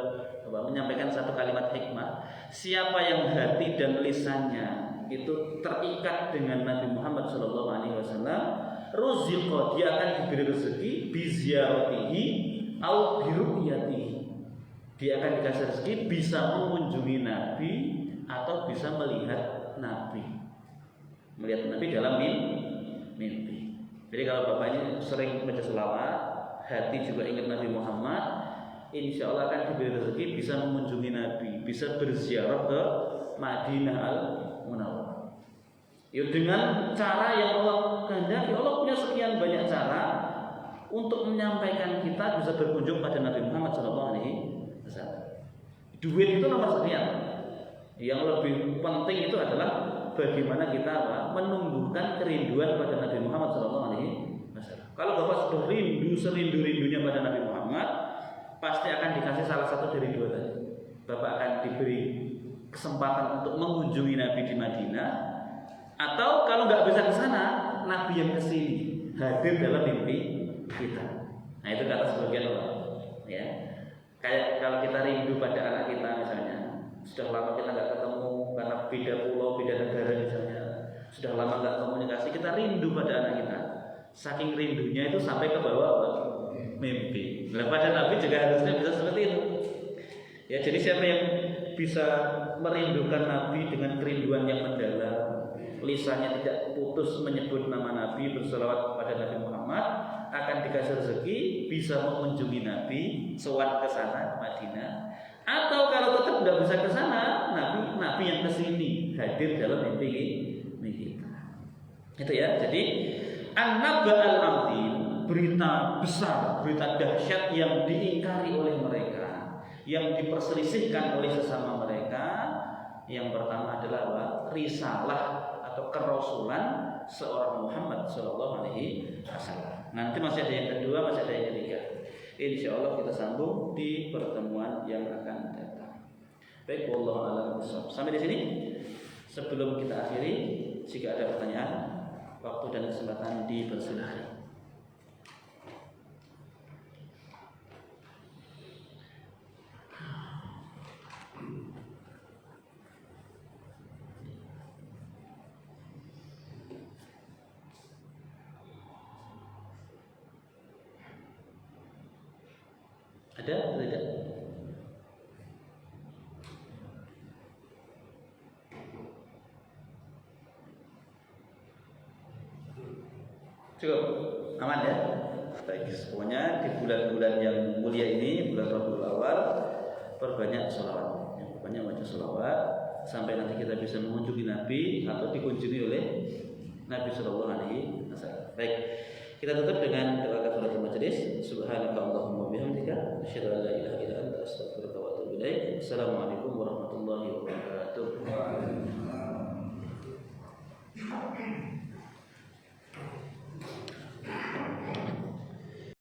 menyampaikan satu kalimat hikmah. Siapa yang hati dan lisannya itu terikat dengan Nabi Muhammad SAW, ruziqa, dia akan diberi rezeki biziaratihi au biru'yatihi. Dia akan dikasih rezeki bisa mengunjungi Nabi atau bisa melihat Nabi. Melihat Nabi dalam mimpi. Jadi kalau Bapak ini sering baca selawat, hati juga ingat Nabi Muhammad, insya Allah akan diberi rezeki bisa mengunjungi Nabi, bisa berziarah ke Madinah Al-Munawwarah. Ya dengan cara yang Allah kehendaki. Allah punya sekian banyak cara untuk menyampaikan kita bisa berkunjung pada Nabi Muhammad SAW. Duit itu nomor sekian. Yang lebih penting itu adalah bagaimana kita menumbuhkan kerinduan pada Nabi Muhammad SAW. Kalau Bapak sudah rindu serindu-rindunya pada Nabi Muhammad, pasti akan dikasih salah satu dari dua tadi. Bapak akan diberi kesempatan untuk mengunjungi Nabi di Madinah, atau kalau nggak bisa ke sana, Nabi yang kesini hadir dalam mimpi kita. Nah itu kata sebagian orang. Ya. Kayak kalau kita rindu pada anak kita misalnya, sudah lama kita nggak ketemu karena beda pulau, beda negara misalnya, sudah lama nggak komunikasi, kita rindu pada anak kita. Saking rindunya itu sampai ke bawah mimpi. Nah, pada Nabi juga harusnya bisa seperti itu. Ya, jadi siapa yang bisa merindukan Nabi dengan kerinduan yang mendalam, lisannya tidak putus menyebut nama Nabi, berselawat kepada Nabi Muhammad, akan dikasih rezeki bisa mengunjungi Nabi, sowan ke sana ke Madinah. Atau kalau tetap nggak bisa ke sana, Nabi yang kesini hadir dalam mimpi kita. Itu ya. Jadi an-naba al-azim, berita besar, berita dahsyat yang diingkari oleh mereka, yang diperselisihkan oleh sesama mereka. Yang pertama adalah apa? Risalah atau kerasulan seorang Muhammad SAW. Nanti masih ada yang kedua, masih ada yang ketiga. Insya Allah kita sambung di pertemuan yang akan datang. Baik, wallahu a'lam bishawab. Sampai di sini. Sebelum kita akhiri, jika ada pertanyaan, waktu dan kesempatan dipersilakan. Ada atau tidak? Cukup? Aman ya? Baik, pokoknya di bulan-bulan yang mulia ini, bulan Rabiul Awal, perbanyak sholawat. Yang perbanyak baca sholawat sampai nanti kita bisa mengunjungi Nabi atau dikunjungi oleh Nabi Sallallahu Alaihi Wasallam. Baik, kita tutup dengan doa kafaratul majelis. Subhanakallahumma wa bihamdika, asyhadu an la ilaha illa anta, astaghfiruka wa atubu ilaik. Assalamualaikum warahmatullahi wabarakatuh.